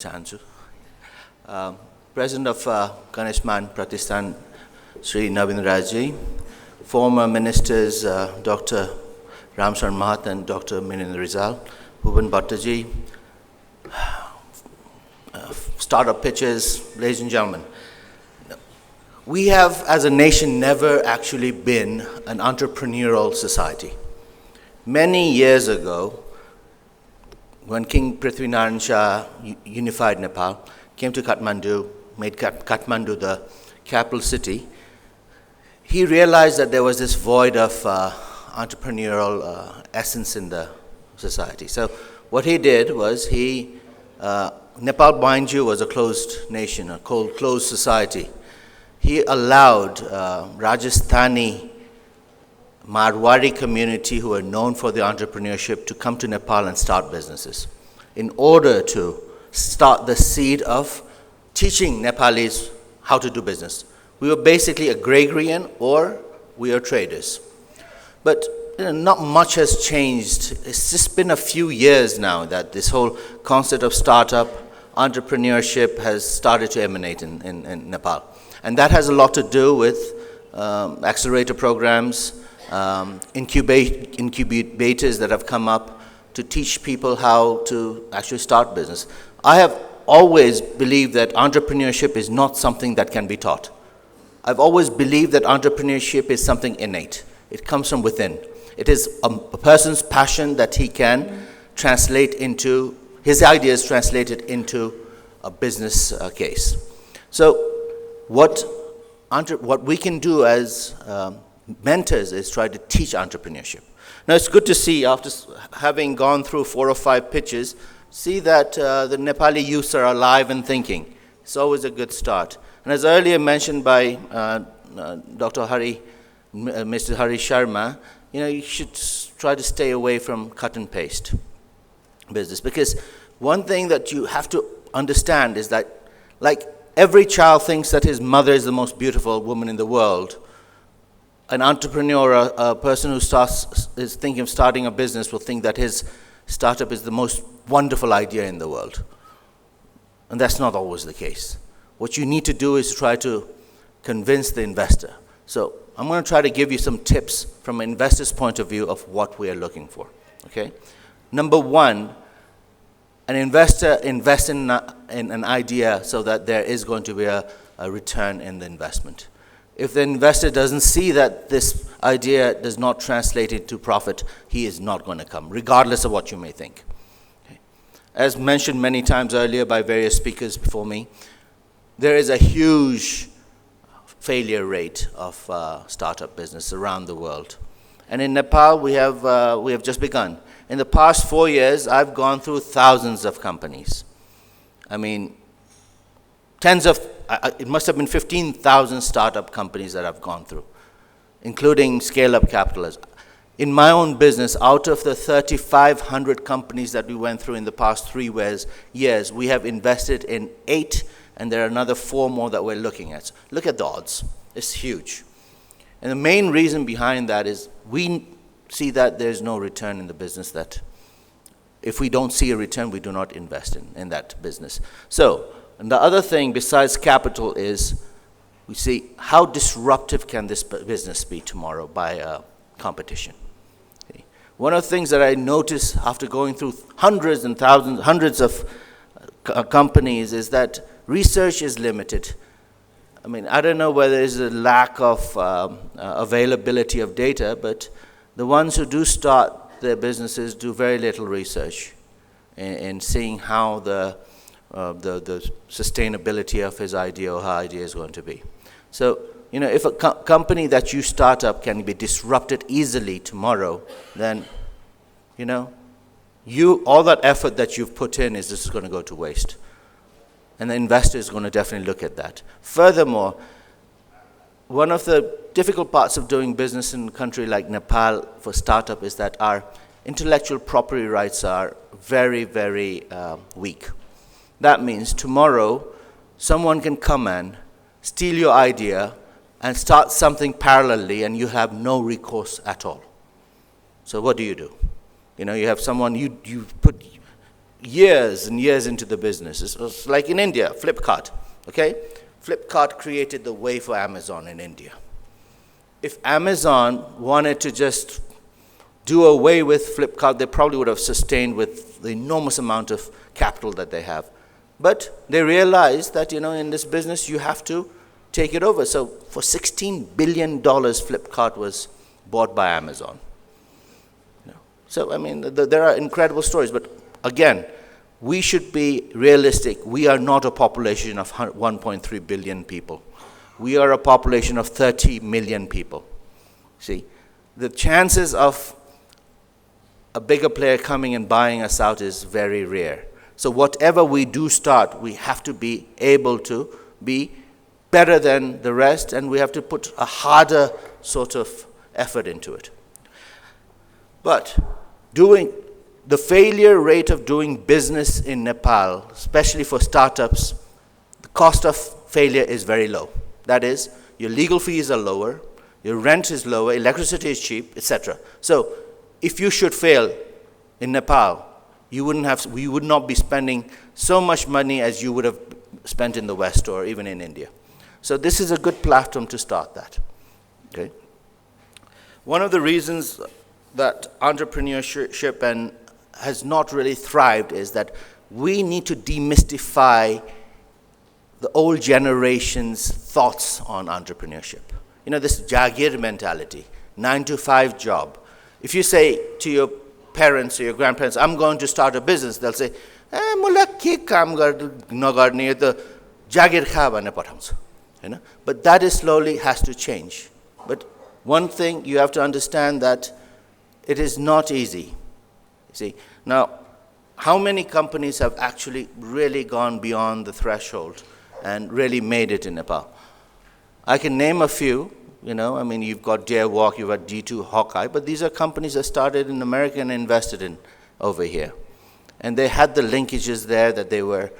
Sanju. President of Ganeshman Pratishthan, Sri Navin Rajji, former ministers Dr. Ramsharan Mahat and Dr. Minin Rizal, Bhuban Bhattaji, startup pitches, ladies and gentlemen. We have, as a nation, never actually been an entrepreneurial society. Many years ago, when King Prithvinarayan Shah unified Nepal, came to Kathmandu, made Kathmandu the capital city, he realized that there was this void of entrepreneurial essence in the society. So what he did was Nepal, mind you, was a closed nation, a closed society. He allowed Rajasthani Marwari community who are known for their entrepreneurship to come to Nepal and start businesses in order to start the seed of teaching Nepalis how to do business. We were basically agrarian or we are traders. But not much has changed. It's just been a few years now that this whole concept of startup, entrepreneurship has started to emanate in Nepal. And that has a lot to do with accelerator programs, incubators that have come up to teach people how to actually start business. I have always believed that entrepreneurship is not something that can be taught. I've always believed that entrepreneurship is something innate. It comes from within. It is a person's passion that he can translate into, his ideas translated into a business case. So what we can do as mentors is try to teach entrepreneurship. Now it's good to see, after having gone through 4 or 5 pitches, see that the Nepali youths are alive and thinking. It's always a good start. And as earlier mentioned by Dr. Hari, Mr. Hari Sharma, you should try to stay away from cut and paste business, because one thing that you have to understand is that, like every child thinks that his mother is the most beautiful woman in the world, an entrepreneur, a person who is thinking of starting a business, will think that his startup is the most wonderful idea in the world. And that's not always the case. What you need to do is try to convince the investor. So I'm going to try to give you some tips from an investor's point of view of what we are looking for. Okay? Number one, an investor invests in an idea so that there is going to be a return in the investment. If the investor doesn't see that this idea does not translate into profit, he is not going to come, regardless of what you may think. Okay. As mentioned many times earlier by various speakers before me, there is a huge failure rate of startup business around the world. And in Nepal, we have just begun. In the past 4 years, I've gone through thousands of companies. I mean, it must have been 15,000 startup companies that I've gone through, including scale-up capitalists. In my own business, out of the 3,500 companies that we went through in the past 3 years, we have invested in 8, and there are another 4 more that we're looking at. Look at the odds. It's huge. And the main reason behind that is we see that there's no return in the business. That if we don't see a return, we do not invest in that business. So, and the other thing besides capital is we see how disruptive can this business be tomorrow by competition. Okay. One of the things that I noticed after going through hundreds of companies is that research is limited. I mean, I don't know whether there's a lack of availability of data, but the ones who do start their businesses do very little research in seeing how the sustainability of his idea or her idea is going to be. So, if a company that you start up can be disrupted easily tomorrow, then, all that effort that you've put in is just going to go to waste. And the investor is going to definitely look at that. Furthermore, one of the difficult parts of doing business in a country like Nepal for startup is that our intellectual property rights are very, very weak. That means tomorrow, someone can come and steal your idea and start something parallelly, and you have no recourse at all. So what do? You have someone, you put years and years into the business. It was like in India, Flipkart, okay? Flipkart created the way for Amazon in India. If Amazon wanted to just do away with Flipkart, they probably would have sustained with the enormous amount of capital that they have. But they realized that, in this business, you have to take it over. So for $16 billion, Flipkart was bought by Amazon. So, there are incredible stories. But again, we should be realistic. We are not a population of 1.3 billion people. We are a population of 30 million people. See, the chances of a bigger player coming and buying us out is very rare. So whatever we do start, we have to be able to be better than the rest, and we have to put a harder sort of effort into it. But the failure rate of doing business in Nepal, especially for startups, the cost of failure is very low. That is, your legal fees are lower, your rent is lower, electricity is cheap, etc. So if you should fail in Nepal, we would not be spending so much money as you would have spent in the West or even in India. So this is a good platform to start that. Okay. One of the reasons that entrepreneurship has not really thrived is that we need to demystify the old generation's thoughts on entrepreneurship. This Jagir mentality, 9-to-5 job. If you say to your parents or your grandparents, I'm going to start a business, they'll say, "Mula ke kaam nagarne, yo ta Jagir kha bhanne pathauncha." But that slowly has to change. But one thing you have to understand that it is not easy. See, now, how many companies have actually really gone beyond the threshold and really made it in Nepal? I can name a few. You've got Dare Walk, you've got D2 Hawkeye, but these are companies that started in America and invested in over here. And they had the linkages there that they were.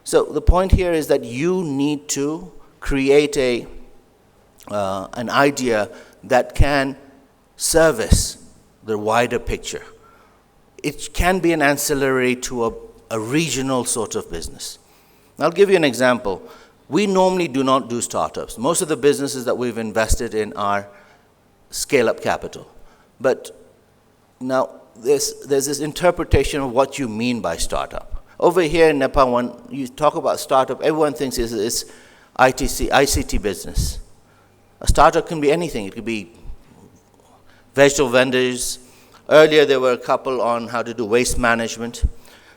So the point here is that you need to create an idea that can service the wider picture. It can be an ancillary to a regional sort of business. I'll give you an example. We normally do not do startups. Most of the businesses that we've invested in are scale-up capital. But now there's this interpretation of what you mean by startup. Over here in Nepal, when you talk about startup, everyone thinks it's ICT business. A startup can be anything. It could be vegetable vendors. Earlier there were a couple on how to do waste management.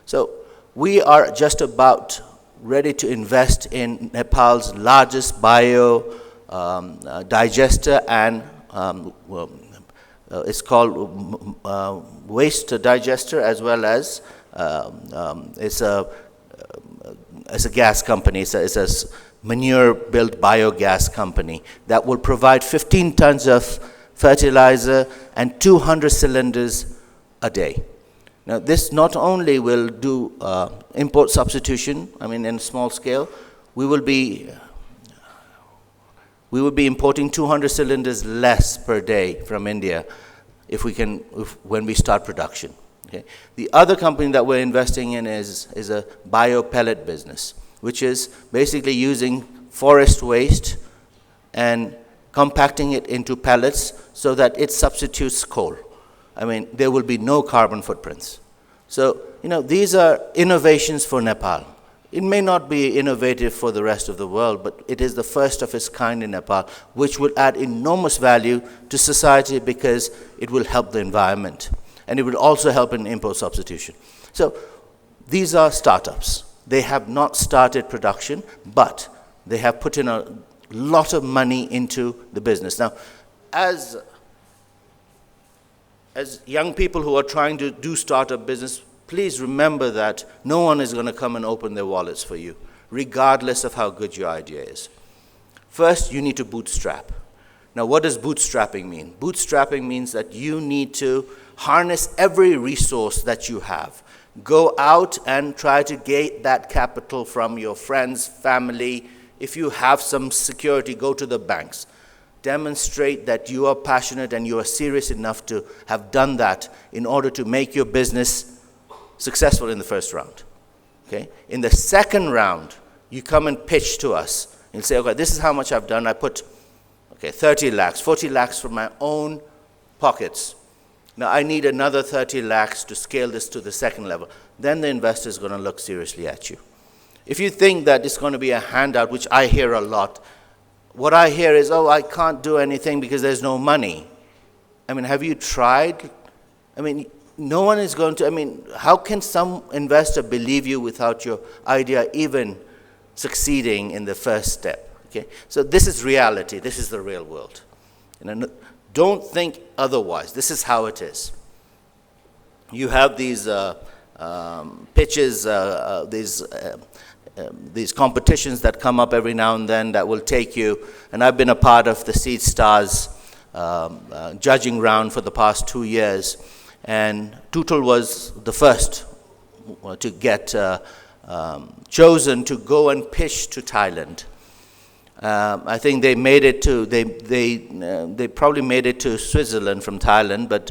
So we are just about ready to invest in Nepal's largest bio digester, and it's called waste digester, as well as it's a gas company. It's a manure-built biogas company that will provide 15 tons of fertilizer and 200 cylinders a day. Now, this not only will do import substitution, in small scale, we will be importing 200 cylinders less per day from India when we start production. Okay? The other company that we're investing in is a bio pellet business, which is basically using forest waste and compacting it into pellets so that it substitutes coal. There will be no carbon footprints. So, these are innovations for Nepal. It may not be innovative for the rest of the world, but it is the first of its kind in Nepal, which will add enormous value to society because it will help the environment. And it will also help in import substitution. So, these are startups. They have not started production, but they have put in a lot of money into the business. Now, as young people who are trying to do startup business, please remember that no one is going to come and open their wallets for you, regardless of how good your idea is. First, you need to bootstrap. Now, what does bootstrapping mean? Bootstrapping means that you need to harness every resource that you have. Go out and try to get that capital from your friends, family. If you have some security, go to the banks. Demonstrate that you are passionate and you are serious enough to have done that in order to make your business successful in the first round. Okay? In the second round, you come and pitch to us. You'll say, okay, this is how much I've done. I put, 30 lakhs, 40 lakhs from my own pockets. Now, I need another 30 lakhs to scale this to the second level. Then the investor is going to look seriously at you. If you think that it's going to be a handout, which I hear a lot, what I hear is, I can't do anything because there's no money. Have you tried? No one is going to, how can some investor believe you without your idea even succeeding in the first step? Okay? So this is reality. This is the real world. Don't think otherwise. This is how it is. You have these pitches, these competitions that come up every now and then that will take you, and I've been a part of the Seed Stars judging round for the past 2 years, and Tutul was the first to get chosen to go and pitch to Thailand. I think they made it to, they probably made it to Switzerland from Thailand, but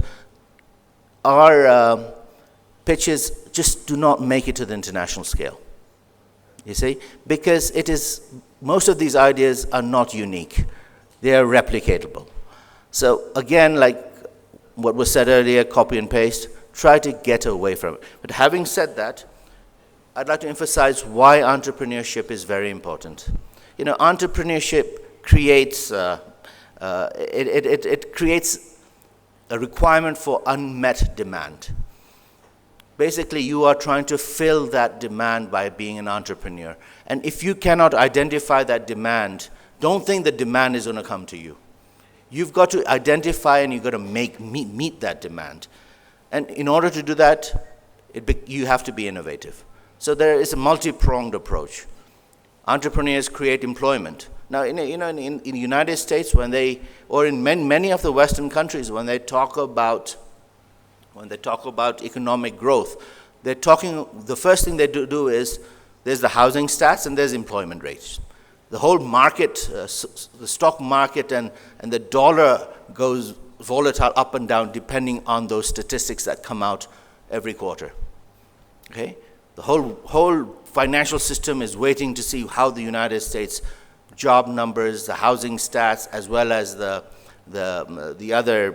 our pitches just do not make it to the international scale. You see? Because most of these ideas are not unique. They are replicatable. So again, like what was said earlier, copy and paste, try to get away from it. But having said that, I'd like to emphasize why entrepreneurship is very important. Entrepreneurship creates, it creates a requirement for unmet demand. Basically, you are trying to fill that demand by being an entrepreneur. And if you cannot identify that demand, don't think the demand is going to come to you. You've got to identify and you've got to meet that demand. And in order to do that, you have to be innovative. So there is a multi-pronged approach. Entrepreneurs create employment. Now, in the United States, or in many of the Western countries, when they talk about economic growth, the first thing they do is there's the housing stats and there's employment rates. The whole market, the stock market and the dollar goes volatile up and down depending on those statistics that come out every quarter. Okay? The whole financial system is waiting to see how the United States job numbers, the housing stats, as well as the other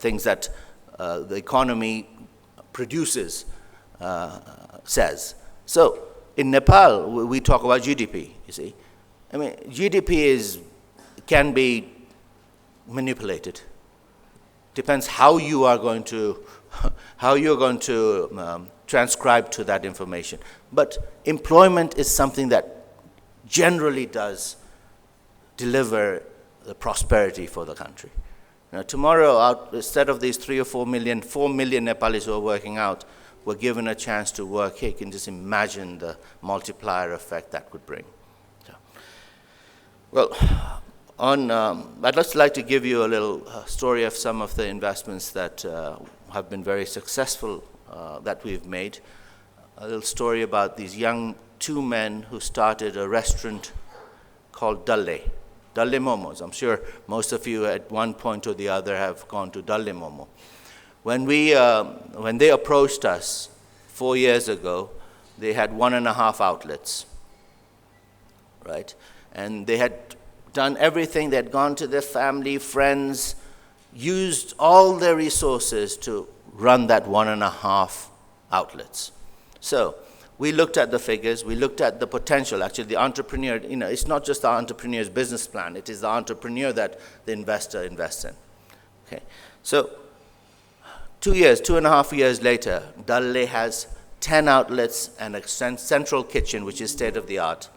things that the economy produces says. So in Nepal, we talk about GDP, you see. GDP can be manipulated. Depends how you're going to transcribe to that information. But employment is something that generally does deliver the prosperity for the country. Now, tomorrow, instead of these 3 or 4 million, 4 million Nepalis who are working out, were given a chance to work here. You can just imagine the multiplier effect that could bring. I'd just like to give you a little story of some of the investments that have been very successful that we've made. A little story about these young 2 men who started a restaurant called Dudley Momos. I'm sure most of you at one point or the other have gone to Dudley Momo. When they approached us 4 years ago, they had 1.5 outlets, right? And they had done everything. They had gone to their family, friends, used all their resources to run that 1.5 outlets. So we looked at the figures, we looked at the potential. Actually, the entrepreneur, it's not just the entrepreneur's business plan, it is the entrepreneur that the investor invests in. Okay, so 2.5 years later, Dudley has 10 outlets and a central kitchen, which is state-of-the-art.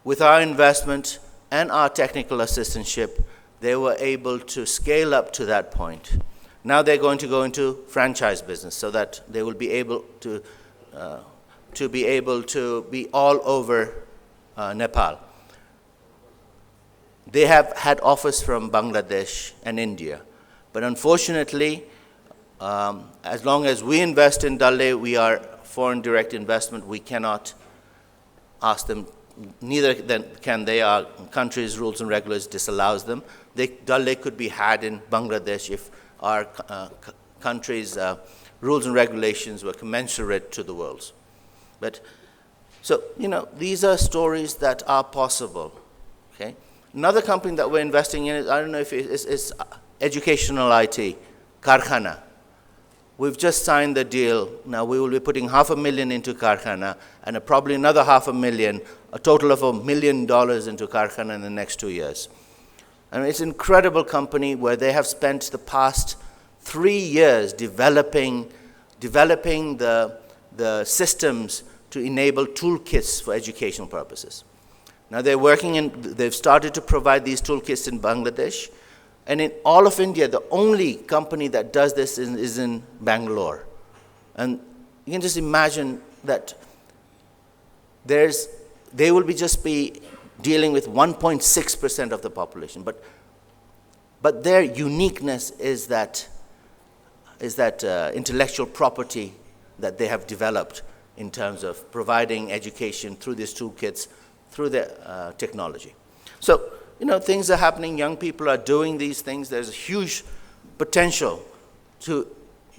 With our investment and our technical assistantship, they were able to scale up to that point. Now they're going to go into franchise business so that they will be able to be all over Nepal. They have had offers from Bangladesh and India, but unfortunately, as long as we invest in Dudley, we are foreign direct investment. We cannot ask them. Neither can they. Our country's rules and regulations disallows them. Dudley could be had in Bangladesh if our country's rules and regulations were commensurate to the world's. But, so, these are stories that are possible, okay? Another company that we're investing in, I don't know if it's educational IT, Carha. We've just signed the deal. Now we will be putting $500,000 into Carha and probably another $500,000, a total of $1 million into Carha in the next 2 years. And it's an incredible company where they have spent the past 3 years developing the systems to enable toolkits for educational purposes. Now they've started to provide these toolkits in Bangladesh. And in all of India, the only company that does this is in Bangalore. And you can just imagine that they will just be dealing with 1.6% of the population. But their uniqueness is that intellectual property that they have developed in terms of providing education through these toolkits, through their technology. So, things are happening. Young people are doing these things. There's a huge potential to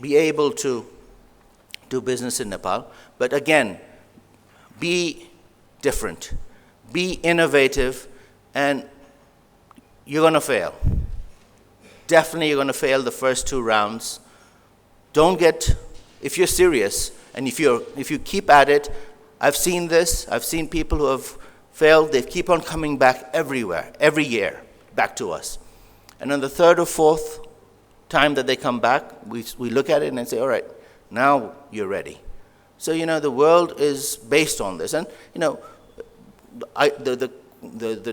be able to do business in Nepal. But again, be different, be innovative, and you're going to fail. Definitely you're going to fail the first 2 rounds. If you're serious, and if you keep at it, I've seen this. I've seen people who have failed. They keep on coming back every year, back to us. And on the 3rd or 4th time that they come back, we look at it and say, all right, now you're ready. So, the world is based on this. And, the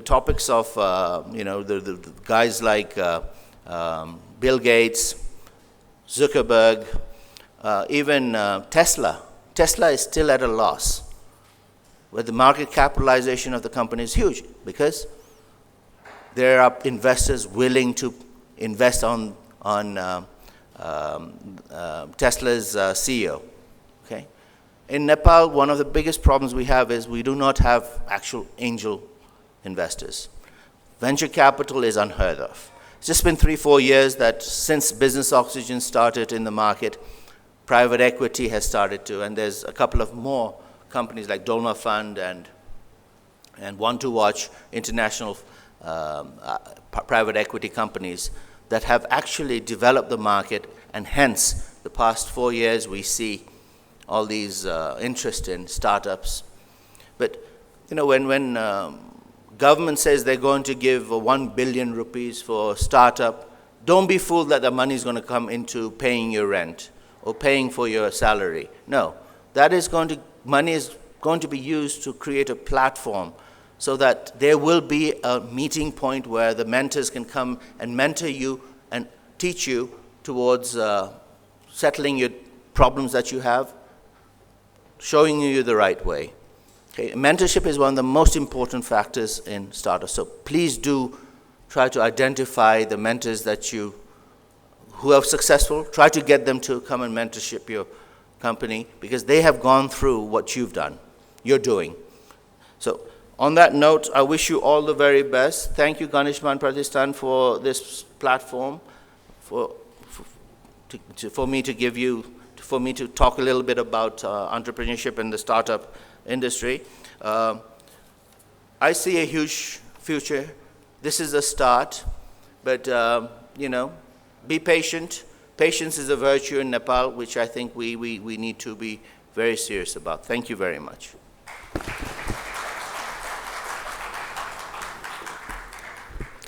topics of, the guys like Bill Gates, Zuckerberg, even Tesla. Tesla is still at a loss, where the market capitalization of the company is huge because there are investors willing to invest on Tesla's CEO. Okay? In Nepal, one of the biggest problems we have is we do not have actual angel investors. Venture capital is unheard of. It's just been 3-4 years that since business oxygen started in the market, private equity has started to, and there's a couple of more companies like Dolma Fund and One to Watch, international private equity companies that have actually developed the market, and hence the past 4 years we see all these interest in startups. But when government says they're going to give 1 billion rupees for startup, don't be fooled that the money is going to come into paying your rent or paying for your salary. No, money is going to be used to create a platform so that there will be a meeting point where the mentors can come and mentor you and teach you towards settling your problems that you have, showing you the right way. Okay? Mentorship is one of the most important factors in startups. So please do try to identify the mentors who are successful. Try to get them to come and mentorship your company because they have gone through what you're doing. So on that note, I wish you all the very best. Thank you, Ganeshman Pratishthan, for this platform, for me to talk a little bit about entrepreneurship in the startup industry. I see a huge future. This is a start, but be patient. Patience is a virtue in Nepal, which I think we need to be very serious about. Thank you very much.